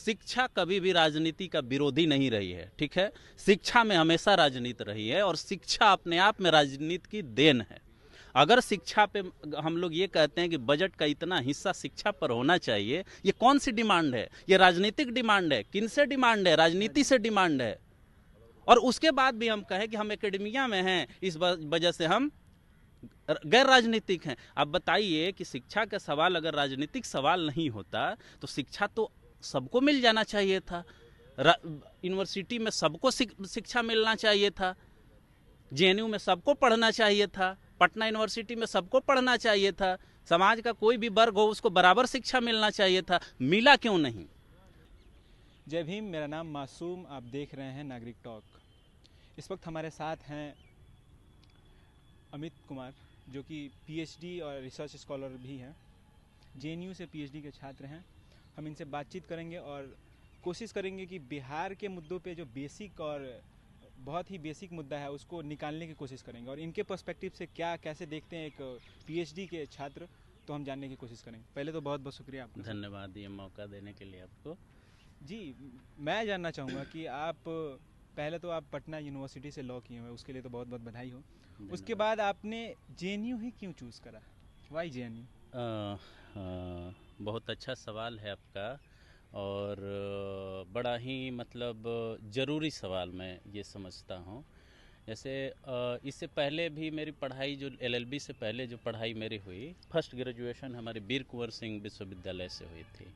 शिक्षा कभी भी राजनीति का विरोधी नहीं रही है, ठीक है। शिक्षा में हमेशा राजनीति रही है और शिक्षा अपने आप में राजनीति की देन है। अगर शिक्षा पे हम लोग ये कहते हैं कि बजट का इतना हिस्सा शिक्षा पर होना चाहिए, ये कौन सी डिमांड है? ये राजनीतिक डिमांड है। किन से डिमांड है? राजनीति से डिमांड है। और उसके बाद भी हम कहें कि हम एकेडमिया में हैं, इस वजह से हम गैर राजनीतिक हैं। अब बताइए कि शिक्षा का सवाल अगर राजनीतिक सवाल नहीं होता तो शिक्षा तो सबको मिल जाना चाहिए था। यूनिवर्सिटी में सबको शिक्षा मिलना चाहिए था, जेएनयू में सबको पढ़ना चाहिए था, पटना यूनिवर्सिटी में सबको पढ़ना चाहिए था, समाज का कोई भी वर्ग हो उसको बराबर शिक्षा मिलना चाहिए था। मिला क्यों नहीं? जय भीम। मेरा नाम मासूम, आप देख रहे हैं नागरिक टॉक। इस वक्त हमारे साथ हैं अमित कुमार, जो कि पीएचडी और रिसर्च स्कॉलर भी हैं, जेएनयू से पीएचडी के छात्र हैं। हम इनसे बातचीत करेंगे और कोशिश करेंगे कि बिहार के मुद्दों पे जो बेसिक और बहुत ही बेसिक मुद्दा है उसको निकालने की कोशिश करेंगे और इनके पर्सपेक्टिव से क्या कैसे देखते हैं एक पीएचडी के छात्र, तो हम जानने की कोशिश करेंगे। पहले तो बहुत बहुत शुक्रिया आपका। धन्यवाद ये मौका देने के लिए आपको। जी, मैं जानना चाहूँगा कि आप पहले तो आप पटना यूनिवर्सिटी से लॉ किए हुए, उसके लिए तो बहुत बहुत बधाई हो। उसके बाद आपने जेएनयू ही क्यों चूज़ करा? Why JNU? बहुत अच्छा सवाल है आपका और बड़ा ही मतलब ज़रूरी सवाल मैं ये समझता हूँ। जैसे इससे पहले भी मेरी पढ़ाई जो एलएलबी से पहले जो पढ़ाई मेरी हुई, फर्स्ट ग्रेजुएशन हमारे वीर कुंवर सिंह विश्वविद्यालय से हुई थी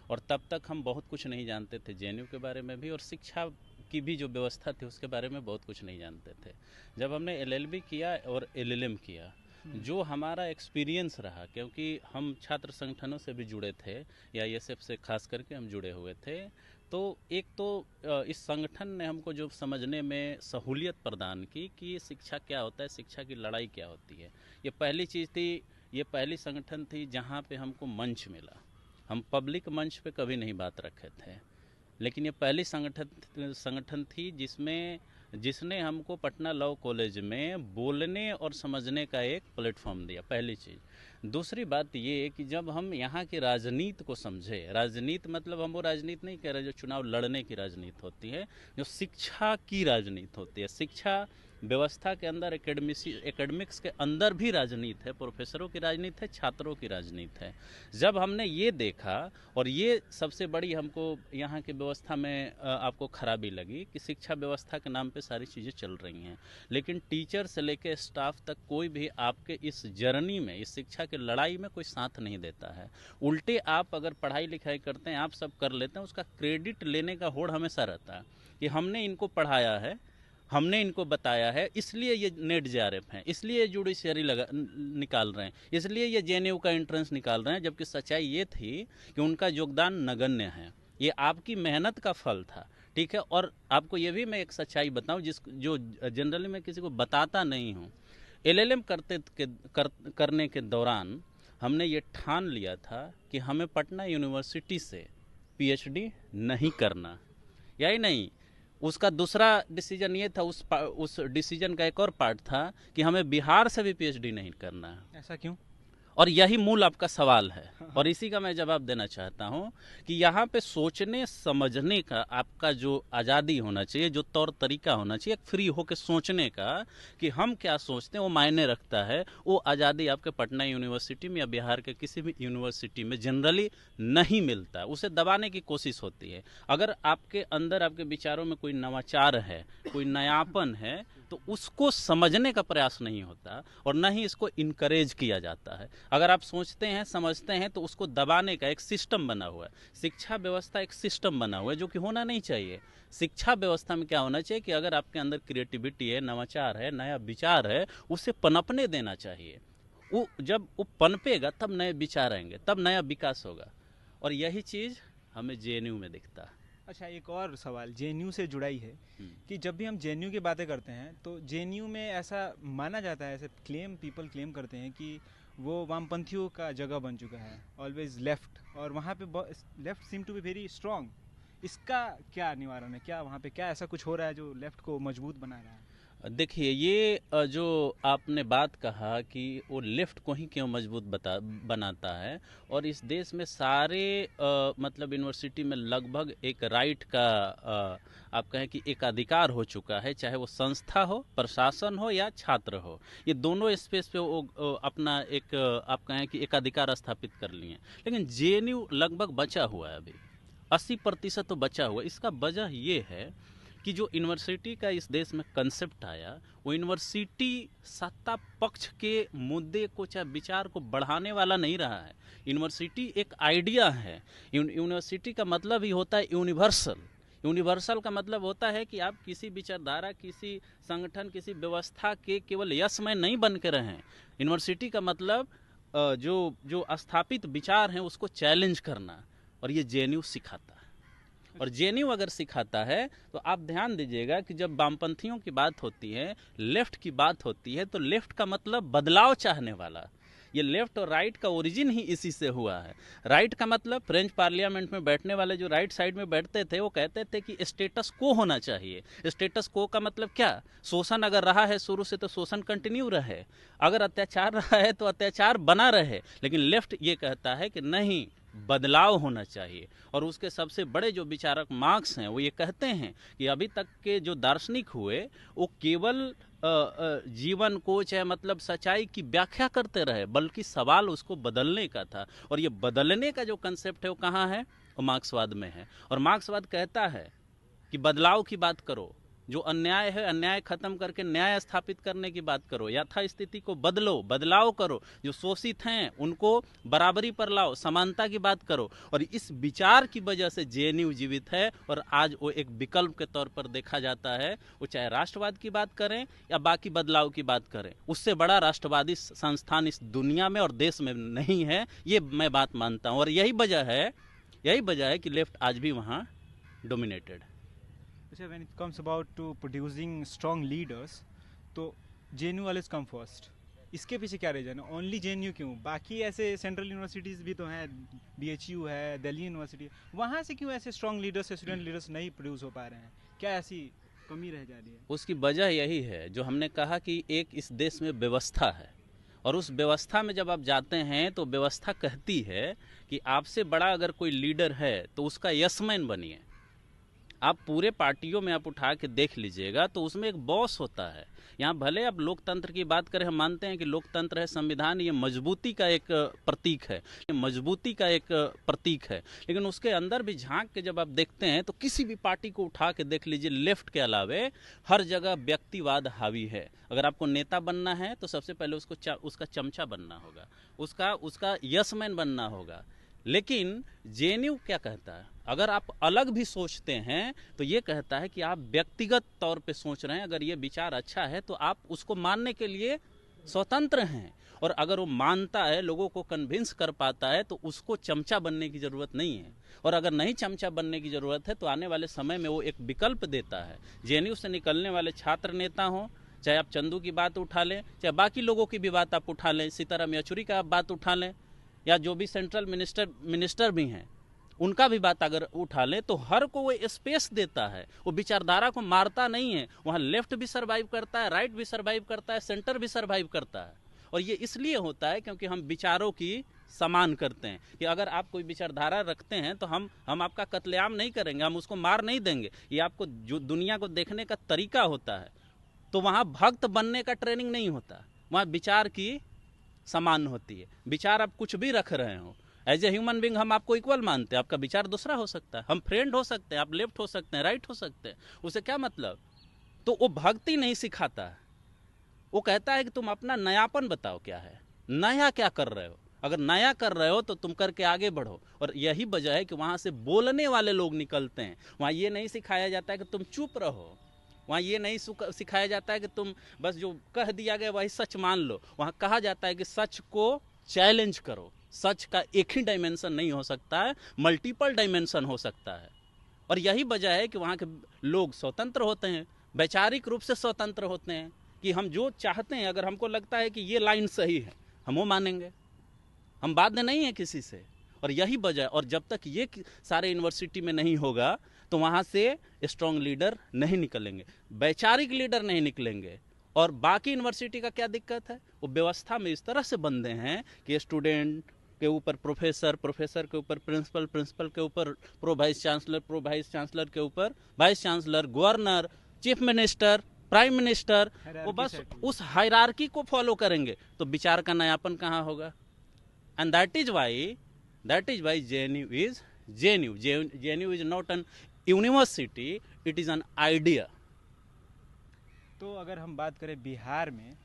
और तब तक हम बहुत कुछ नहीं जानते थे जेएनयू के बारे में भी, और शिक्षा की भी जो व्यवस्था थी उसके बारे में बहुत कुछ नहीं जानते थे। जब हमने एलएलबी किया और एलएलएम किया, जो हमारा एक्सपीरियंस रहा, क्योंकि हम छात्र संगठनों से भी जुड़े थे या आईएसएफ से खास करके हम जुड़े हुए थे, तो एक तो इस संगठन ने हमको जो समझने में सहूलियत प्रदान की कि शिक्षा क्या होता है, शिक्षा की लड़ाई क्या होती है। ये पहली चीज़ थी, ये पहली संगठन थी जहाँ पे हमको मंच मिला। हम पब्लिक मंच पे कभी नहीं बात रखे थे, लेकिन ये पहली संगठन थी जिसने हमको पटना लॉ कॉलेज में बोलने और समझने का एक प्लेटफॉर्म दिया, पहली चीज़। दूसरी बात ये कि जब हम यहाँ की राजनीति को समझे, राजनीति मतलब हम वो राजनीति नहीं कह रहे जो चुनाव लड़ने की राजनीति होती है, जो शिक्षा की राजनीति होती है। शिक्षा व्यवस्था के अंदर एकेडमिक्स के अंदर भी राजनीति है, प्रोफेसरों की राजनीति है, छात्रों की राजनीति है। जब हमने ये देखा, और ये सबसे बड़ी हमको यहाँ की व्यवस्था में आपको खराबी लगी कि शिक्षा व्यवस्था के नाम पे सारी चीज़ें चल रही हैं, लेकिन टीचर से लेके स्टाफ तक कोई भी आपके इस जर्नी में, इस शिक्षा की लड़ाई में कोई साथ नहीं देता है। उल्टे आप अगर पढ़ाई लिखाई करते हैं, आप सब कर लेते हैं, उसका क्रेडिट लेने का होड़ हमेशा रहता है कि हमने इनको पढ़ाया है, हमने इनको बताया है, इसलिए ये नेट जेआरएफ हैं, इसलिए ये जुडिशियरी निकाल रहे हैं, इसलिए ये जेएनयू का एंट्रेंस निकाल रहे हैं। जबकि सच्चाई ये थी कि उनका योगदान नगण्य है, ये आपकी मेहनत का फल था, ठीक है। और आपको ये भी मैं एक सच्चाई बताऊं जो जनरली मैं किसी को बताता नहीं हूँ। एलएलएम करने के दौरान हमने ये ठान लिया था कि हमें पटना यूनिवर्सिटी से पीएचडी नहीं करना, यही नहीं, उसका दूसरा डिसीजन ये था, उस डिसीजन का एक और पार्ट था कि हमें बिहार से भी पीएचडी नहीं करना है। ऐसा क्यों? और यही मूल आपका सवाल है और इसी का मैं जवाब देना चाहता हूं कि यहाँ पे सोचने समझने का आपका जो आज़ादी होना चाहिए, जो तौर तरीका होना चाहिए, एक फ्री होकर सोचने का कि हम क्या सोचते हैं वो मायने रखता है। वो आज़ादी आपके पटना यूनिवर्सिटी में या बिहार के किसी भी यूनिवर्सिटी में जनरली नहीं मिलता, उसे दबाने की कोशिश होती है। अगर आपके अंदर, आपके विचारों में कोई नवाचार है, कोई नयापन है, तो उसको समझने का प्रयास नहीं होता और न ही इसको इनकरेज किया जाता है। अगर आप सोचते हैं, समझते हैं, तो उसको दबाने का एक सिस्टम बना हुआ है। शिक्षा व्यवस्था एक सिस्टम बना हुआ है जो कि होना नहीं चाहिए। शिक्षा व्यवस्था में क्या होना चाहिए कि अगर आपके अंदर क्रिएटिविटी है, नवाचार है, नया विचार है, उसे पनपने देना चाहिए। वो जब वो पनपेगा तब नए विचार आएंगे, तब नया विकास होगा, और यही चीज़ हमें जेएनयू में दिखता है। अच्छा, एक और सवाल जेएनयू से जुड़ा ही है कि जब भी हम जेएनयू की बातें करते हैं तो जेएनयू में ऐसा माना जाता है, ऐसे पीपल क्लेम करते हैं कि वो वामपंथियों का जगह बन चुका है, ऑलवेज लेफ्ट, और वहाँ पे left seem to be very strong. इसका क्या निवारण है? क्या वहाँ पे क्या ऐसा कुछ हो रहा है जो लेफ्ट को मजबूत बना रहा है? देखिए ये जो आपने बात कहा कि वो लेफ्ट को ही क्यों मजबूत बनाता है, और इस देश में सारे मतलब यूनिवर्सिटी में लगभग एक राइट का आप कहें कि एक अधिकार हो चुका है, चाहे वो संस्था हो, प्रशासन हो या छात्र हो। ये दोनों स्पेस पे वो अपना एक आप कहें कि एक अधिकार स्थापित कर लिए। लेकिन जेएनयू लगभग बचा हुआ है, अभी 80% तो बचा हुआ है। इसका वजह ये है कि जो यूनिवर्सिटी का इस देश में कंसेप्ट आया, वो यूनिवर्सिटी सत्ता पक्ष के मुद्दे को चाहे विचार को बढ़ाने वाला नहीं रहा है। यूनिवर्सिटी एक आइडिया है। यूनिवर्सिटी का मतलब ही होता है यूनिवर्सल। यूनिवर्सल का मतलब होता है कि आप किसी विचारधारा, किसी संगठन, किसी व्यवस्था के केवल यस में नहीं बन के रहें। यूनिवर्सिटी का मतलब जो स्थापित विचार हैं उसको चैलेंज करना, और ये जेएनयू सिखाता है। और जेएनयू अगर सिखाता है तो आप ध्यान दीजिएगा कि जब वामपंथियों की बात होती है, लेफ्ट की बात होती है, तो लेफ्ट का मतलब बदलाव चाहने वाला। ये लेफ्ट और राइट का ओरिजिन ही इसी से हुआ है। राइट का मतलब फ्रेंच पार्लियामेंट में बैठने वाले जो राइट साइड में बैठते थे, वो कहते थे कि स्टेटस को होना चाहिए। स्टेटस को का मतलब क्या? शोषण अगर रहा है शुरू से तो शोषण कंटिन्यू रहे, अगर अत्याचार रहा है तो अत्याचार बना रहे। लेकिन लेफ्ट ये कहता है कि नहीं, बदलाव होना चाहिए। और उसके सबसे बड़े जो विचारक मार्क्स हैं, वो ये कहते हैं कि अभी तक के जो दार्शनिक हुए, वो केवल जीवन को चाहे मतलब सच्चाई की व्याख्या करते रहे, बल्कि सवाल उसको बदलने का था। और ये बदलने का जो कंसेप्ट है वो कहाँ है? वो मार्क्सवाद में है। और मार्क्सवाद कहता है कि बदलाव की बात करो, जो अन्याय है अन्याय खत्म करके न्याय स्थापित करने की बात करो, यथा स्थिति को बदलो, बदलाव करो, जो शोषित हैं उनको बराबरी पर लाओ, समानता की बात करो। और इस विचार की वजह से जेएनयू जीवित है, और आज वो एक विकल्प के तौर पर देखा जाता है। वो चाहे राष्ट्रवाद की बात करें या बाकी बदलाव की बात करें, उससे बड़ा राष्ट्रवादी संस्थान इस दुनिया में और देश में नहीं है, ये मैं बात मानता हूँ। और यही वजह है कि लेफ्ट आज भी वहाँ डोमिनेटेड है। अच्छा, when it comes about to producing strong leaders, तो JNU always come first. इसके पीछे क्या रीजन है? ओनली JNU क्यों? बाकी ऐसे सेंट्रल यूनिवर्सिटीज़ भी तो हैं, BHU है, दिल्ली यूनिवर्सिटी, वहाँ से क्यों ऐसे स्ट्रॉन्ग लीडर्स, स्टूडेंट लीडर्स नहीं प्रोड्यूस हो पा रहे हैं? क्या ऐसी कमी रह जा रही है? उसकी वजह यही है जो हमने कहा कि एक इस देश में व्यवस्था है, और उस व्यवस्था में जब आप जाते हैं तो व्यवस्था कहती है कि आपसे बड़ा अगर कोई लीडर है तो उसका यसमैन बनिए। आप पूरे पार्टियों में आप उठा के देख लीजिएगा तो उसमें एक बॉस होता है। यहाँ भले आप लोकतंत्र की बात करें, हम मानते हैं कि लोकतंत्र है, संविधान ये मजबूती का एक प्रतीक है, लेकिन उसके अंदर भी झांक के जब आप देखते हैं तो किसी भी पार्टी को उठा के देख लीजिए, लेफ्ट के अलावे हर जगह व्यक्तिवाद हावी है। अगर आपको नेता बनना है तो सबसे पहले उसका चमचा बनना होगा, उसका यसमैन बनना होगा। लेकिन जेएनयू क्या कहता है? अगर आप अलग भी सोचते हैं तो ये कहता है कि आप व्यक्तिगत तौर पे सोच रहे हैं, अगर ये विचार अच्छा है तो आप उसको मानने के लिए स्वतंत्र हैं। और अगर वो मानता है, लोगों को कन्विंस कर पाता है, तो उसको चमचा बनने की ज़रूरत नहीं है। और अगर नहीं चमचा बनने की ज़रूरत है तो आने वाले समय में वो एक विकल्प देता है। जेएनयू से निकलने वाले छात्र नेता हों, चाहे आप चंदू की बात उठा लें, चाहे बाकी लोगों की भी बात आप उठा लें, सीताराम येचुरी का आप बात उठा लें, या जो भी सेंट्रल मिनिस्टर भी हैं उनका भी बात अगर उठा लें, तो हर को वो स्पेस देता है, वो विचारधारा को मारता नहीं है। वहाँ लेफ्ट भी सर्वाइव करता है, राइट भी सर्वाइव करता है, सेंटर भी सर्वाइव करता है। और ये इसलिए होता है क्योंकि हम विचारों की समान करते हैं कि अगर आप कोई विचारधारा रखते हैं तो हम आपका कत्लेआम नहीं करेंगे, हम उसको मार नहीं देंगे। ये आपको जो दुनिया को देखने का तरीका होता है। तो वहाँ भक्त बनने का ट्रेनिंग नहीं होता, वहाँ विचार की समान होती है। विचार आप कुछ भी रख रहे हो, एज ए ह्यूमन बींग हम आपको इक्वल मानते हैं, आपका विचार दूसरा हो सकता है, हम फ्रेंड हो सकते हैं, आप लेफ्ट हो सकते हैं, राइट हो सकते हैं, उसे क्या मतलब? तो वो भक्ति नहीं सिखाता है, वो कहता है कि तुम अपना नयापन बताओ, क्या है नया, क्या कर रहे हो। अगर नया कर रहे हो तो तुम करके आगे बढ़ो। और यही वजह है कि वहाँ से बोलने वाले लोग निकलते हैं। वहाँ ये नहीं सिखाया जाता है कि तुम चुप रहो, वहाँ ये नहीं सिखाया जाता है कि तुम बस जो कह दिया गया वही सच मान लो। वहाँ कहा जाता है कि सच को चैलेंज करो। सच का एक ही डायमेंशन नहीं हो सकता है, मल्टीपल डायमेंशन हो सकता है। और यही वजह है कि वहाँ के लोग स्वतंत्र होते हैं, वैचारिक रूप से स्वतंत्र होते हैं, कि हम जो चाहते हैं, अगर हमको लगता है कि ये लाइन सही है, हम वो मानेंगे, हम बाध्य नहीं है किसी से। और यही वजह, और जब तक ये सारे यूनिवर्सिटी में नहीं होगा तो वहाँ से स्ट्रॉन्ग लीडर नहीं निकलेंगे, वैचारिक लीडर नहीं निकलेंगे। और बाकी यूनिवर्सिटी का क्या दिक्कत है, वो व्यवस्था में इस तरह से बंधे हैं कि स्टूडेंट के ऊपर प्रोफेसर, प्रोफेसर के ऊपर प्रिंसिपल, प्रिंसिपल के ऊपर pro vice chancellor, pro vice chancellor के ऊपर vice chancellor, governor, chief minister, prime minister, वो बस उस हायरार्की को फॉलो करेंगे, तो विचार का नयापन कहाँ होगा। And that is why JNU is not an university, it is an idea. तो अगर हम बात करें बिहार में,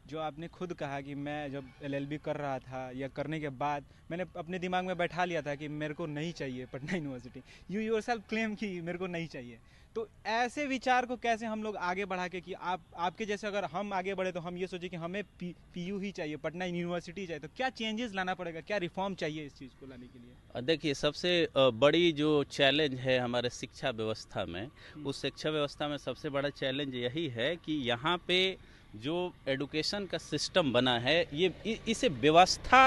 जो आपने खुद कहा कि मैं जब LLB कर रहा था या करने के बाद मैंने अपने दिमाग में बैठा लिया था कि मेरे को नहीं चाहिए Patna university, you yourself claim कि मेरे को नहीं चाहिए, तो ऐसे विचार को कैसे हम लोग आगे बढ़ा के कि आपके जैसे अगर हम आगे बढ़े तो हम ये सोचे कि हमें PU ही चाहिए, पटना यूनिवर्सिटी चाहिए, तो क्या चेंजेस लाना पड़ेगा, क्या रिफॉर्म चाहिए इस चीज़ को लाने के लिए? देखिए, सबसे बड़ी जो चैलेंज है हमारे शिक्षा व्यवस्था में, उस शिक्षा व्यवस्था में सबसे बड़ा चैलेंज यही है कि यहाँ पे जो एडुकेशन का सिस्टम बना है, ये इसे व्यवस्था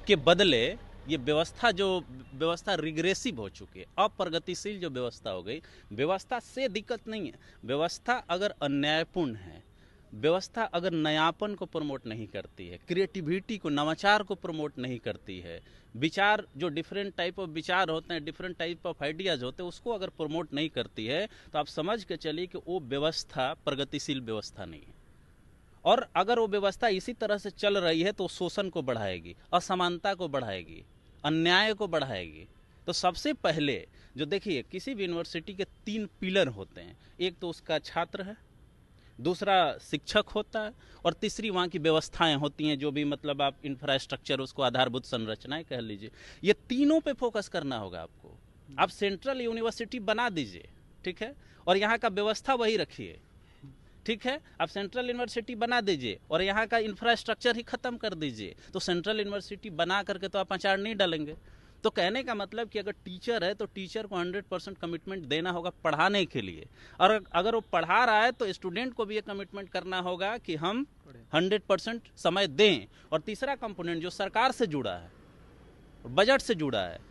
के बदले, ये व्यवस्था रिग्रेसिव हो चुकी है, अप्रगतिशील जो व्यवस्था हो गई। व्यवस्था से दिक्कत नहीं है, व्यवस्था अगर अन्यायपूर्ण है, व्यवस्था अगर नयापन को प्रमोट नहीं करती है, क्रिएटिविटी को, नवाचार को प्रमोट नहीं करती है, विचार जो डिफरेंट टाइप ऑफ विचार होते हैं, डिफरेंट टाइप ऑफ आइडियाज होते हैं, उसको अगर प्रमोट नहीं करती है, तो आप समझ के चलिए कि वो व्यवस्था प्रगतिशील व्यवस्था नहीं है। और अगर वो व्यवस्था इसी तरह से चल रही है तो शोषण को बढ़ाएगी, असमानता को बढ़ाएगी, अन्याय को बढ़ाएगी। तो सबसे पहले जो देखिए, किसी भी यूनिवर्सिटी के 3 पिलर होते हैं, एक तो उसका छात्र है, दूसरा शिक्षक होता है, और तीसरी वहाँ की व्यवस्थाएं होती हैं, जो भी मतलब आप इंफ्रास्ट्रक्चर, उसको आधारभूत संरचनाएं कह लीजिए। ये तीनों पे फोकस करना होगा आपको। आप सेंट्रल यूनिवर्सिटी बना दीजिए, ठीक है, और यहाँ का व्यवस्था वही रखिए, ठीक है। आप सेंट्रल यूनिवर्सिटी बना दीजिए और यहाँ का इंफ्रास्ट्रक्चर ही खत्म कर दीजिए, तो सेंट्रल यूनिवर्सिटी बना करके तो आप अचार नहीं डालेंगे। तो कहने का मतलब कि अगर टीचर है तो टीचर को 100% कमिटमेंट देना होगा पढ़ाने के लिए, और अगर वो पढ़ा रहा है तो स्टूडेंट को भी ये कमिटमेंट करना होगा कि हम 100% समय दें। और तीसरा कंपोनेंट जो सरकार से जुड़ा है, बजट से जुड़ा है,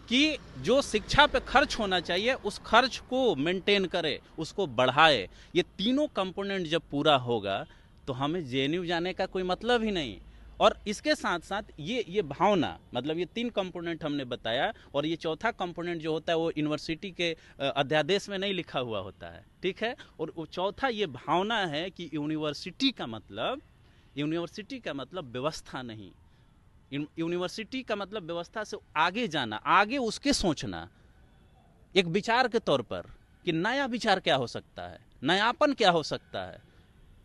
कि जो शिक्षा पे खर्च होना चाहिए उस खर्च को मेंटेन करे, उसको बढ़ाए। ये तीनों कंपोनेंट जब पूरा होगा तो हमें JNU जाने का कोई मतलब ही नहीं। और इसके साथ साथ ये भावना, मतलब ये 3 कंपोनेंट हमने बताया, और ये चौथा कंपोनेंट जो होता है वो यूनिवर्सिटी के अध्यादेश में नहीं लिखा हुआ होता है, ठीक है। और वो चौथा ये भावना है कि यूनिवर्सिटी का मतलब व्यवस्था नहीं, यूनिवर्सिटी का मतलब व्यवस्था से आगे जाना, आगे उसके सोचना, एक विचार के तौर पर कि नया विचार क्या हो सकता है, नयापन क्या हो सकता है।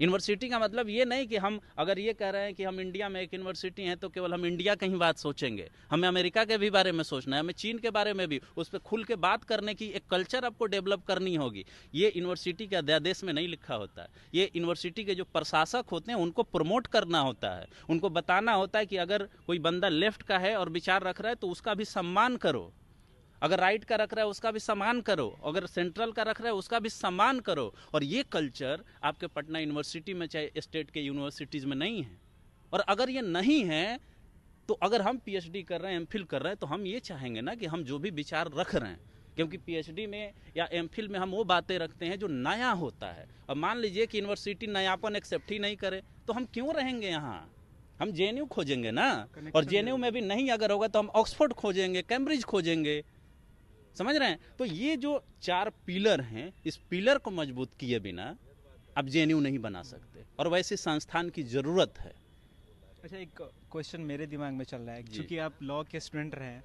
यूनिवर्सिटी का मतलब ये नहीं कि हम अगर ये कह रहे हैं कि हम इंडिया में एक यूनिवर्सिटी हैं तो केवल हम इंडिया की ही बात सोचेंगे, हमें अमेरिका के भी बारे में सोचना है, हमें चीन के बारे में भी, उस पर खुल के बात करने की एक कल्चर आपको डेवलप करनी होगी। ये यूनिवर्सिटी के अध्यादेश में नहीं लिखा होता है। ये यूनिवर्सिटी के जो प्रशासक होते हैं उनको प्रमोट करना होता है, उनको बताना होता है कि अगर कोई बंदा लेफ्ट का है और विचार रख रहा है तो उसका भी सम्मान करो, अगर राइट का रख रहा है उसका भी सम्मान करो, अगर सेंट्रल का रख रहा है उसका भी सम्मान करो। और ये कल्चर आपके पटना यूनिवर्सिटी में, चाहे स्टेट के यूनिवर्सिटीज़ में नहीं है। और अगर ये नहीं है तो अगर हम PhD कर रहे हैं, MPhil कर रहे हैं, तो हम ये चाहेंगे ना कि हम जो भी विचार रख रहे हैं, क्योंकि PhD में या MPhil में हम वो बातें रखते हैं जो नया होता है। और मान लीजिए कि यूनिवर्सिटी नयापन एक्सेप्ट ही नहीं करे तो हम क्यों रहेंगे यहाँ, हम JNU खोजेंगे ना। और JNU में भी नहीं अगर होगा तो हम ऑक्सफोर्ड खोजेंगे, कैम्ब्रिज खोजेंगे, समझ रहे हैं। तो ये जो 4 पिलर हैं, इस पिलर को मजबूत किए बिना आप JNU नहीं बना सकते, और वैसे संस्थान की ज़रूरत है। अच्छा, एक क्वेश्चन मेरे दिमाग में चल रहा है, क्योंकि आप लॉ के स्टूडेंट रहे हैं,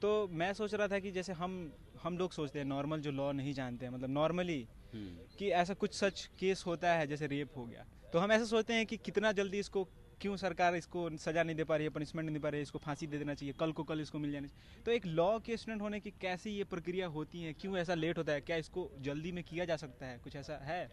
तो मैं सोच रहा था कि जैसे हम लोग सोचते हैं नॉर्मल जो लॉ नहीं जानते हैं, मतलब नॉर्मली कि ऐसा कुछ सच केस होता है जैसे रेप हो गया, तो हम ऐसा सोचते हैं कि कितना जल्दी इसको, क्यों सरकार इसको सज़ा नहीं दे पा रही है, पनिशमेंट नहीं दे पा रही है, इसको फांसी दे देना चाहिए, कल को कल इसको मिल जाना चाहिए। तो एक लॉ के स्टूडेंट होने की कैसी ये प्रक्रिया होती है, क्यों ऐसा लेट होता है, क्या इसको जल्दी में किया जा सकता है, कुछ ऐसा है?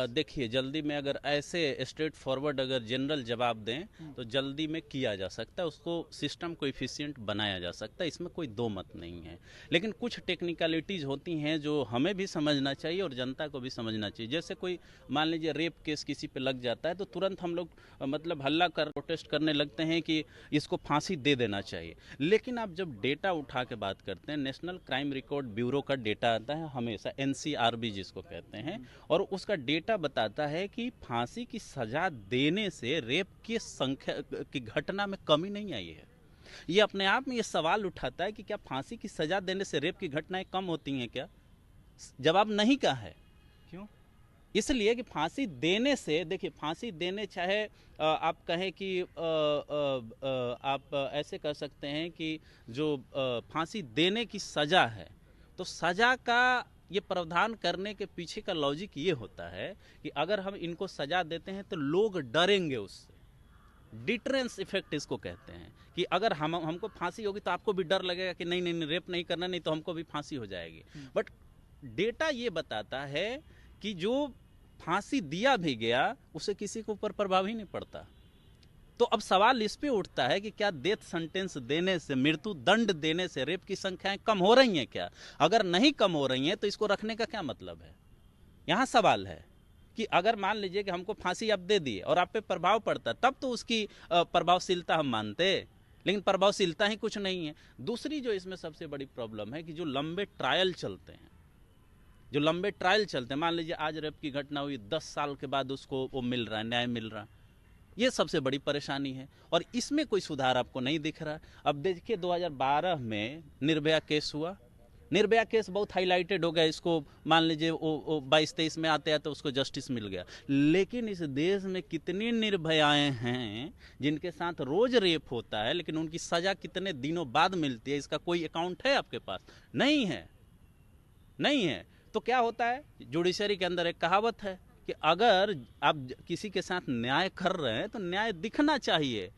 देखिए, जल्दी में अगर ऐसे स्ट्रेट फॉरवर्ड अगर जनरल जवाब दें तो जल्दी में किया जा सकता है, उसको सिस्टम को इफिशिएंट बनाया जा सकता है, इसमें कोई दो मत नहीं है। लेकिन कुछ टेक्निकलिटीज़ होती हैं जो हमें भी समझना चाहिए और जनता को भी समझना चाहिए। जैसे कोई मान लीजिए रेप केस किसी पे लग जाता है तो तुरंत हम लोग मतलब हल्ला कर प्रोटेस्ट करने लगते हैं कि इसको फांसी दे देना चाहिए। लेकिन आप जब डेटा उठा के बात करते हैं, नेशनल क्राइम रिकॉर्ड ब्यूरो का डेटा आता है हमेशा, NCRB जिसको कहते हैं, और उसका डेटा बताता है कि फांसी की सजा देने से रेप की संख्या की घटना में कमी नहीं आई है। ये अपने आप में ये सवाल उठाता है कि क्या फांसी की सजा देने से रेप की घटनाएं कम होती हैं क्या? जवाब नहीं का है। क्यों? इसलिए कि फांसी देने से, देखिए फांसी देने चाहे आप कहें कि आप ऐसे कर सकते हैं कि जो फांसी देने की सजा है, तो सजा का ये प्रावधान करने के पीछे का लॉजिक ये होता है कि अगर हम इनको सजा देते हैं तो लोग डरेंगे उससे। डिटरेंस इफेक्ट इसको कहते हैं कि अगर हमको फांसी होगी तो आपको भी डर लगेगा कि नहीं नहीं, नहीं रेप नहीं करना, नहीं तो हमको भी फांसी हो जाएगी। बट डेटा ये बताता है कि जो फांसी दिया भी गया उसे किसी के ऊपर प्रभाव ही नहीं पड़ता। तो अब सवाल इस पे उठता है कि क्या डेथ सेंटेंस देने से, मृत्यु दंड देने से रेप की संख्याएं कम हो रही हैं क्या? अगर नहीं कम हो रही हैं तो इसको रखने का क्या मतलब है? यहाँ सवाल है कि अगर मान लीजिए कि हमको फांसी आप दे दिए और आप पे प्रभाव पड़ता, तब तो उसकी प्रभावशीलता हम मानते, लेकिन प्रभावशीलता ही कुछ नहीं है। दूसरी जो इसमें सबसे बड़ी प्रॉब्लम है कि जो लंबे ट्रायल चलते हैं, मान लीजिए आज रेप की घटना हुई, 10 साल के बाद उसको वो मिल रहा है, न्याय मिल रहा है, ये सबसे बड़ी परेशानी है और इसमें कोई सुधार आपको नहीं दिख रहा। अब देखिए 2012 में निर्भया केस हुआ, निर्भया केस बहुत हाईलाइटेड हो गया, इसको मान लीजिए वो 22-23 में आते हैं तो उसको जस्टिस मिल गया। लेकिन इस देश में कितनी निर्भयाएं हैं जिनके साथ रोज रेप होता है, लेकिन उनकी सजा कितने दिनों बाद मिलती है, इसका कोई अकाउंट है आपके पास? नहीं है। तो क्या होता है, जुडिशरी के अंदर एक कहावत है कि अगर आप किसी के साथ न्याय कर रहे हैं तो न्याय दिखना चाहिए।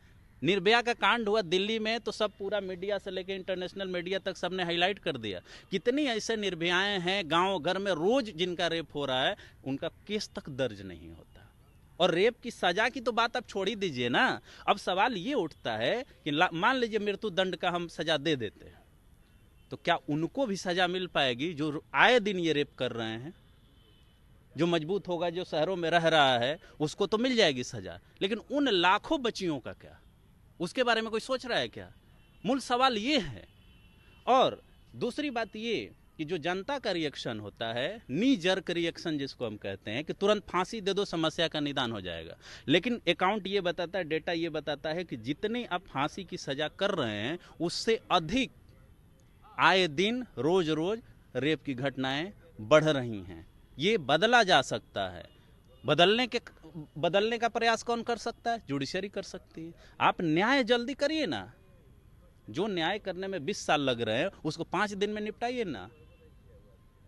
निर्भया का कांड हुआ दिल्ली में तो सब पूरा मीडिया से लेकर इंटरनेशनल मीडिया तक सबने हाईलाइट कर दिया। कितनी ऐसे निर्भयाएं हैं गांव घर में रोज जिनका रेप हो रहा है, उनका केस तक दर्ज नहीं होता। और रेप की सजा की तो बात आप छोड़ ही दीजिए ना। अब सवाल ये उठता है कि मान लीजिए मृत्यु दंड का हम सजा दे देते हैं, तो क्या उनको भी सजा मिल पाएगी जो आए दिन ये रेप कर रहे हैं? जो मजबूत होगा, जो शहरों में रह रहा है, उसको तो मिल जाएगी सजा, लेकिन उन लाखों बच्चियों का क्या? उसके बारे में कोई सोच रहा है क्या? मूल सवाल ये है। और दूसरी बात ये कि जो जनता का रिएक्शन होता है, नी जर्क रिएक्शन जिसको हम कहते हैं, कि तुरंत फांसी दे दो समस्या का निदान हो जाएगा। लेकिन अकाउंट ये बताता है, डेटा ये बताता है कि जितनी आप फांसी की सजा कर रहे हैं उससे अधिक आए दिन रोज रोज रेप की घटनाएं बढ़ रही हैं। ये बदला जा सकता है। बदलने का प्रयास कौन कर सकता है? जुडिशरी कर सकती है। आप न्याय जल्दी करिए ना। जो न्याय करने में 20 साल लग रहे हैं उसको 5 दिन में निपटाइए ना।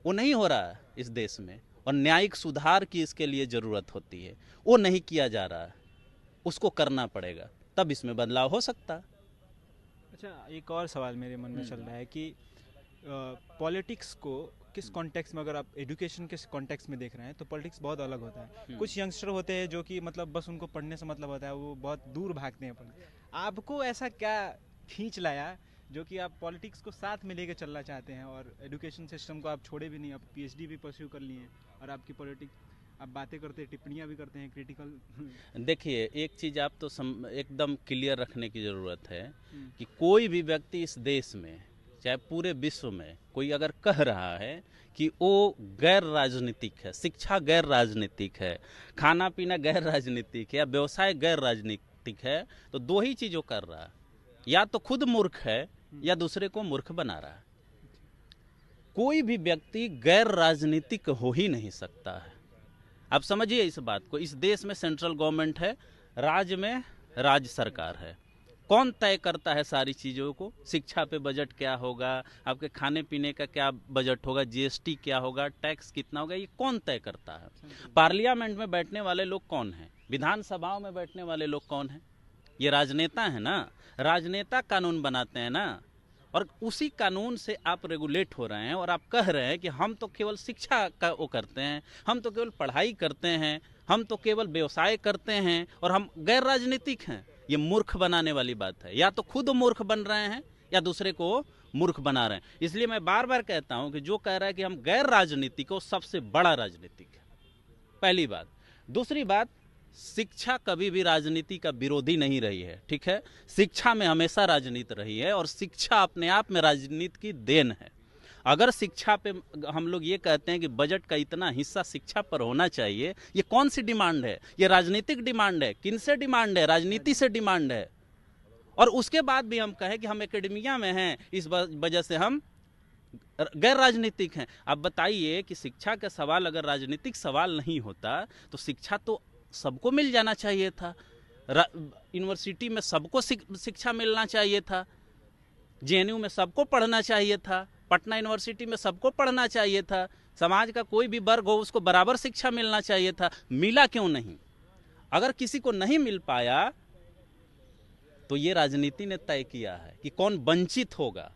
वो नहीं हो रहा है इस देश में, और न्यायिक सुधार की इसके लिए जरूरत होती है, वो नहीं किया जा रहा है। उसको करना पड़ेगा, तब इसमें बदलाव हो सकता है। अच्छा, एक और सवाल मेरे मन में चल रहा है कि पॉलिटिक्स को किस कॉन्टेक्स्ट में, अगर आप एजुकेशन के कॉन्टेक्स्ट में देख रहे हैं तो पॉलिटिक्स बहुत अलग होता है। कुछ यंगस्टर होते हैं जो कि मतलब बस उनको पढ़ने से मतलब होता है, वो बहुत दूर भागते हैं पढ़ने। आपको ऐसा क्या खींच लाया जो कि आप पॉलिटिक्स को साथ में लेके चलना चाहते हैं और एजुकेशन सिस्टम को आप छोड़े भी नहीं, आप PhD भी परस्यू कर लिए और आपकी पॉलिटिक्स, आप बातें करते हैं, टिप्पणियाँ भी करते हैं, क्रिटिकल। देखिए, एक चीज़ आप तो एकदम क्लियर रखने की ज़रूरत है कि कोई भी व्यक्ति इस देश में, चाहे पूरे विश्व में, कोई अगर कह रहा है कि वो गैर राजनीतिक है, शिक्षा गैर राजनीतिक है, खाना पीना गैर राजनीतिक है, या व्यवसाय गैर राजनीतिक है, तो दो ही चीज़ों कर रहा है, या तो खुद मूर्ख है या दूसरे को मूर्ख बना रहा है। कोई भी व्यक्ति गैर राजनीतिक हो ही नहीं सकता है। आप समझिए इस बात को। इस देश में सेंट्रल गवर्नमेंट है, राज्य में राज्य सरकार है। कौन तय करता है सारी चीज़ों को? शिक्षा पे बजट क्या होगा, आपके खाने पीने का क्या बजट होगा, GST क्या होगा, टैक्स कितना होगा, ये कौन तय करता है? पार्लियामेंट में बैठने वाले लोग कौन हैं? विधानसभाओं में बैठने वाले लोग कौन हैं? ये राजनेता है ना। राजनेता कानून बनाते हैं ना। और उसी कानून से आप रेगुलेट हो रहे हैं और आप कह रहे हैं कि हम तो केवल शिक्षा का वो करते हैं, हम तो केवल पढ़ाई करते हैं, हम तो केवल व्यवसाय करते हैं और हम गैर राजनीतिक हैं। ये मूर्ख बनाने वाली बात है। या तो खुद मूर्ख बन रहे हैं या दूसरे को मूर्ख बना रहे हैं। इसलिए मैं बार बार कहता हूं कि जो कह रहा है कि हम गैर राजनीतिक हो, सबसे बड़ा राजनीतिक है, पहली बात। दूसरी बात, शिक्षा कभी भी राजनीति का विरोधी नहीं रही है, ठीक है। शिक्षा में हमेशा राजनीति रही है और शिक्षा अपने आप में राजनीति की देन है। अगर शिक्षा पे हम लोग ये कहते हैं कि बजट का इतना हिस्सा शिक्षा पर होना चाहिए, ये कौन सी डिमांड है? ये राजनीतिक डिमांड है। किन से डिमांड है? राजनीति से डिमांड है। और उसके बाद भी हम कहें कि हम एकेडमिया में हैं, इस वजह से हम गैर राजनीतिक हैं। अब बताइए कि शिक्षा का सवाल अगर राजनीतिक सवाल नहीं होता तो शिक्षा तो सबको मिल जाना चाहिए था। यूनिवर्सिटी में सबको शिक्षा मिलना चाहिए था, जेएनयू में सबको पढ़ना चाहिए था, पटना यूनिवर्सिटी में सबको पढ़ना चाहिए था, समाज का कोई भी वर्ग हो उसको बराबर शिक्षा मिलना चाहिए था। मिला क्यों नहीं? अगर किसी को नहीं मिल पाया तो ये राजनीति ने तय किया है कि कौन वंचित होगा।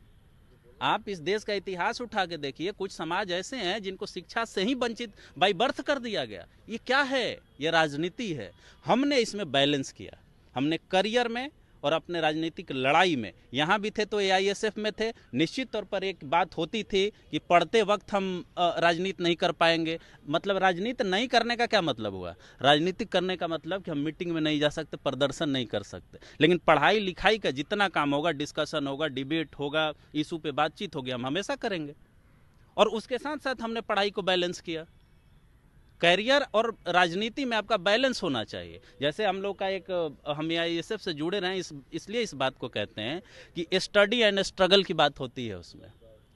आप इस देश का इतिहास उठा के देखिए, कुछ समाज ऐसे हैं जिनको शिक्षा से ही वंचित बाय बर्थ कर दिया गया। ये क्या है? ये राजनीति है। हमने इसमें बैलेंस किया, हमने करियर में और अपने राजनीतिक लड़ाई में। यहाँ भी थे तो एआईएसएफ में थे। निश्चित तौर पर एक बात होती थी कि पढ़ते वक्त हम राजनीति नहीं कर पाएंगे। मतलब राजनीति नहीं करने का क्या मतलब हुआ? राजनीति करने का मतलब कि हम मीटिंग में नहीं जा सकते, प्रदर्शन नहीं कर सकते। लेकिन पढ़ाई लिखाई का जितना काम होगा, डिस्कशन होगा, डिबेट होगा, इशू पे बातचीत होगी, हम हमेशा करेंगे। और उसके साथ साथ हमने पढ़ाई को बैलेंस किया। कैरियर और राजनीति में आपका बैलेंस होना चाहिए। जैसे हम लोग का एक, हम एआईएसएफ से जुड़े रहे इसलिए इस बात को कहते हैं कि स्टडी एंड स्ट्रगल की बात होती है। उसमें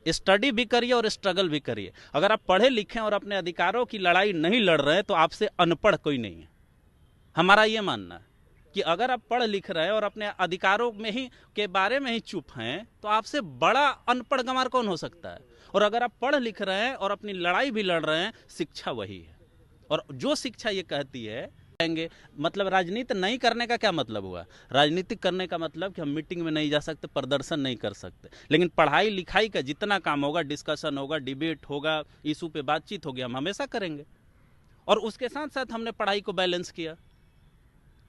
स्टडी भी करिए और स्ट्रगल भी करिए। अगर आप पढ़े लिखे और अपने अधिकारों की लड़ाई नहीं लड़ रहे हैं तो आपसे अनपढ़ कोई नहीं है। हमारा ये मानना है कि अगर आप पढ़ लिख रहे हैं और अपने अधिकारों में ही के बारे में ही चुप हैं तो आपसे बड़ा अनपढ़ गंवार कौन हो सकता है? और अगर आप पढ़ लिख रहे हैं और अपनी लड़ाई भी लड़ रहे हैं, शिक्षा वही है। और जो शिक्षा ये कहती है मतलब राजनीति नहीं करने का क्या मतलब हुआ? राजनीति करने का मतलब कि हम मीटिंग में नहीं जा सकते, प्रदर्शन नहीं कर सकते। लेकिन पढ़ाई लिखाई का जितना काम होगा, डिस्कशन होगा, डिबेट होगा, इशू पे बातचीत होगी, हम हमेशा करेंगे। और उसके साथ साथ हमने पढ़ाई को बैलेंस किया।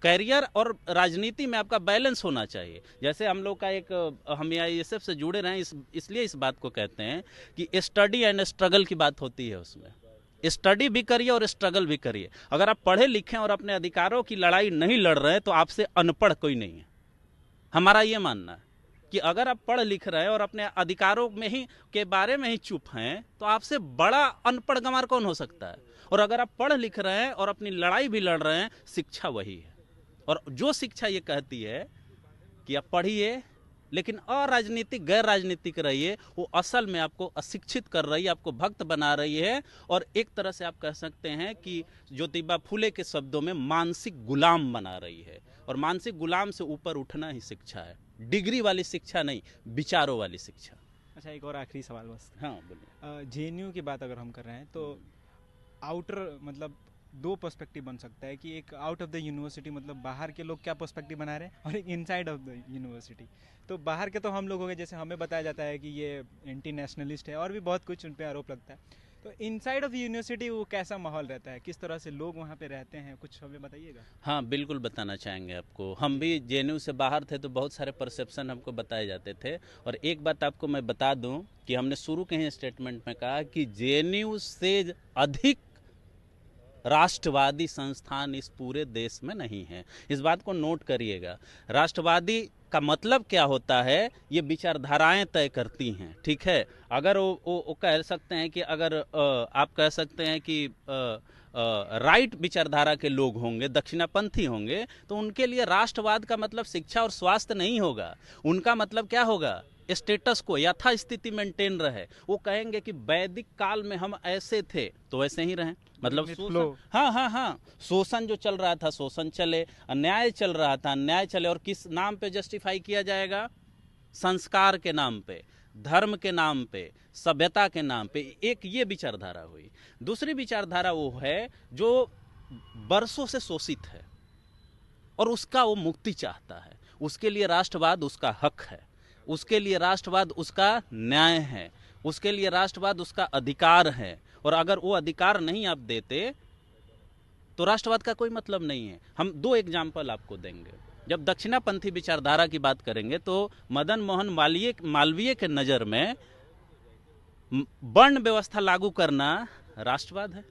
कैरियर और राजनीति में आपका बैलेंस होना चाहिए। जैसे हम लोग का एक, हम एआईएसएफ से जुड़े रहे इसलिए इस बात को कहते हैं कि स्टडी एंड स्ट्रगल की बात होती है। उसमें स्टडी भी करिए और स्ट्रगल भी करिए। अगर आप पढ़े लिखे और अपने अधिकारों की लड़ाई नहीं लड़ रहे तो आपसे अनपढ़ कोई नहीं है। हमारा ये मानना है कि अगर आप पढ़ लिख रहे हैं और अपने अधिकारों में ही के बारे में ही चुप हैं तो आपसे बड़ा अनपढ़ गंवार कौन हो सकता है? और अगर आप पढ़ लिख रहे हैं और अपनी लड़ाई भी लड़ रहे हैं, शिक्षा वही है। और जो शिक्षा ये कहती है कि आप पढ़िए लेकिन अराजनीतिक, गैर राजनीतिक रहिए, वो असल में आपको अशिक्षित कर रही है, आपको भक्त बना रही है। और एक तरह से आप कह सकते हैं कि ज्योतिबा फुले के शब्दों में मानसिक गुलाम बना रही है। और मानसिक गुलाम से ऊपर उठना ही शिक्षा है। डिग्री वाली शिक्षा नहीं, विचारों वाली शिक्षा। अच्छा, एक और आखिरी सवाल बस। हाँ बोलिए। जेएनयू की बात अगर हम कर रहे हैं तो आउटर मतलब दो पर्सपेक्टिव बन सकता है कि एक आउट ऑफ द यूनिवर्सिटी मतलब बाहर के लोग क्या पर्सपेक्टिव बना रहे हैं और एक इनसाइड ऑफ द यूनिवर्सिटी। तो बाहर के तो हम लोग हो गए, जैसे हमें बताया जाता है कि ये एंटी नेशनलिस्ट है और भी बहुत कुछ उन पर आरोप लगता है। तो इनसाइड ऑफ यूनिवर्सिटी वो कैसा माहौल रहता है, किस तरह से लोग वहाँ पे रहते हैं, कुछ हमें बताइएगा। हाँ बिल्कुल बताना चाहेंगे आपको। हम भी जेएनयू से बाहर थे तो बहुत सारे परसेप्शन हमको बताए जाते थे। और एक बात आपको मैं बता दूं कि हमने शुरू के ही स्टेटमेंट में कहा कि जेएनयू से अधिक राष्ट्रवादी संस्थान इस पूरे देश में नहीं है। इस बात को नोट करिएगा। राष्ट्रवादी का मतलब क्या होता है, ये विचारधाराएं तय करती हैं, ठीक है। अगर वो कह सकते हैं कि अगर आप कह सकते हैं कि राइट विचारधारा के लोग होंगे, दक्षिणापंथी होंगे, तो उनके लिए राष्ट्रवाद का मतलब शिक्षा और स्वास्थ्य नहीं होगा। उनका मतलब क्या होगा? स्टेटस को, यथास्थिति मेंटेन रहे। वो कहेंगे कि वैदिक काल में हम ऐसे थे तो वैसे ही रहें। मतलब शोषण, हाँ, शोषण जो चल रहा था शोषण चले, अन्याय चल रहा था अन्याय चले। और किस नाम पे जस्टिफाई किया जाएगा? संस्कार के नाम पे, धर्म के नाम पे, सभ्यता के नाम पे। एक ये विचारधारा हुई। दूसरी विचारधारा वो है जो वर्षों से शोषित है और उसका वो मुक्ति चाहता है। उसके लिए राष्ट्रवाद उसका हक है। उसके लिए राष्ट्रवाद उसका न्याय है, उसके लिए राष्ट्रवाद उसका अधिकार है। और अगर वो अधिकार नहीं आप देते तो राष्ट्रवाद का कोई मतलब नहीं है। हम 2 एग्जाम्पल आपको देंगे। जब दक्षिणापंथी विचारधारा की बात करेंगे तो मदन मोहन मालवीय के नज़र में वर्ण व्यवस्था लागू करना राष्ट्रवाद है,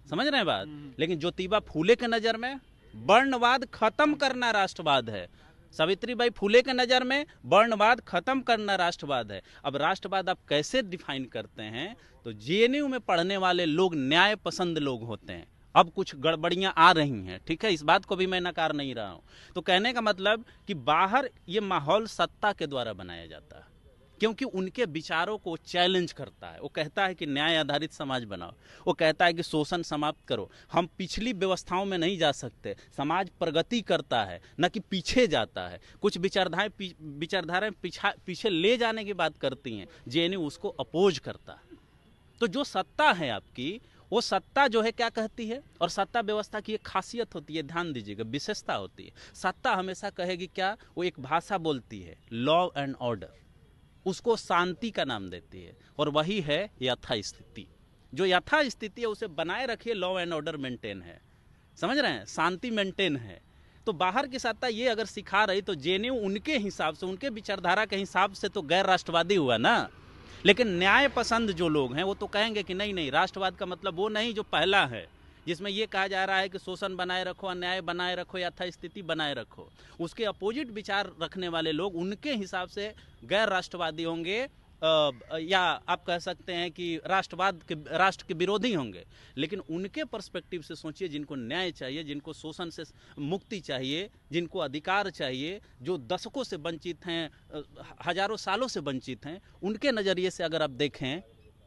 समझ रहे हैं बात। लेकिन ज्योतिबा फूले के नज़र में वर्णवाद खत्म करना राष्ट्रवाद है, सावित्रीबाई फूले के नज़र में वर्णवाद खत्म करना राष्ट्रवाद है। अब राष्ट्रवाद आप कैसे डिफाइन करते हैं? तो जेएनयू में पढ़ने वाले लोग न्याय पसंद लोग होते हैं। अब कुछ गड़बड़ियां आ रही हैं, ठीक है, इस बात को भी मैं नकार नहीं रहा हूं। तो कहने का मतलब कि बाहर ये माहौल सत्ता के द्वारा बनाया जाता है, क्योंकि उनके विचारों को चैलेंज करता है। वो कहता है कि न्याय आधारित समाज बनाओ, वो कहता है कि शोषण समाप्त करो, हम पिछली व्यवस्थाओं में नहीं जा सकते। समाज प्रगति करता है, न कि पीछे जाता है। कुछ विचारधाराएं पीछे ले जाने की बात करती हैं, जेएनयू उसको अपोज करता है। तो जो सत्ता है आपकी, वो सत्ता जो है क्या कहती है, और सत्ता व्यवस्था की एक खासियत होती है, ध्यान दीजिएगा, विशेषता होती है। सत्ता हमेशा कहेगी क्या? वो एक भाषा बोलती है, लॉ एंड ऑर्डर, उसको शांति का नाम देती है, और वही है यथा स्थिति। जो यथा स्थिति है उसे बनाए रखिए, लॉ एंड ऑर्डर मेंटेन है, समझ रहे हैं, शांति मेंटेन है। तो बाहर की सत्ता ये अगर सिखा रही तो जेएनयू उनके हिसाब से, उनके विचारधारा के हिसाब से तो गैर राष्ट्रवादी हुआ ना। लेकिन न्याय पसंद जो लोग हैं वो तो कहेंगे कि नहीं नहीं, राष्ट्रवाद का मतलब वो नहीं जो पहला है, जिसमें ये कहा जा रहा है कि शोषण बनाए रखो, अन्याय बनाए रखो, यथा स्थिति बनाए रखो। उसके अपोजिट विचार रखने वाले लोग उनके हिसाब से गैर राष्ट्रवादी होंगे, या आप कह सकते हैं कि राष्ट्र के विरोधी होंगे। लेकिन उनके पर्सपेक्टिव से सोचिए, जिनको न्याय चाहिए, जिनको शोषण से मुक्ति चाहिए, जिनको अधिकार चाहिए, जो दशकों से वंचित हैं, हजारों सालों से वंचित हैं, उनके नज़रिए से अगर आप देखें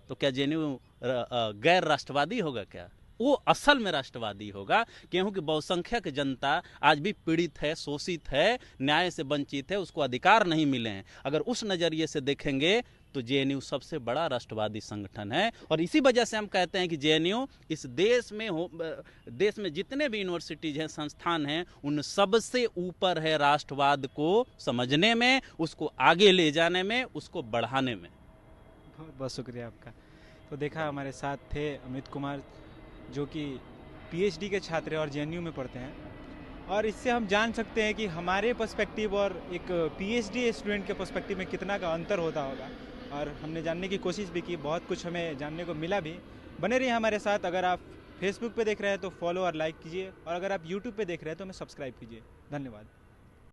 तो क्या जेएनयू गैर राष्ट्रवादी होगा? क्या वो असल में राष्ट्रवादी होगा, क्योंकि बहुसंख्यक जनता आज भी पीड़ित है, शोषित है, न्याय से वंचित है, उसको अधिकार नहीं मिले हैं। अगर उस नज़रिए से देखेंगे तो जेएनयू सबसे बड़ा राष्ट्रवादी संगठन है। और इसी वजह से हम कहते हैं कि जेएनयू इस देश में जितने भी यूनिवर्सिटीज हैं, संस्थान हैं, उन सबसे ऊपर है राष्ट्रवाद को समझने में, उसको आगे ले जाने में, उसको बढ़ाने में। बहुत बहुत शुक्रिया आपका। तो देखा, हमारे साथ थे अमित कुमार, जो कि पीएचडी के छात्र और जेएनयू में पढ़ते हैं। और इससे हम जान सकते हैं कि हमारे पर्सपेक्टिव और एक पीएचडी स्टूडेंट के पर्सपेक्टिव में कितना का अंतर होता होगा। और हमने जानने की कोशिश भी की, बहुत कुछ हमें जानने को मिला भी। बने रहिए हमारे साथ। अगर आप फेसबुक पे देख रहे हैं तो फॉलो और लाइक कीजिए, और अगर आप यूट्यूब पे देख रहे हैं तो हमें सब्सक्राइब कीजिए। धन्यवाद।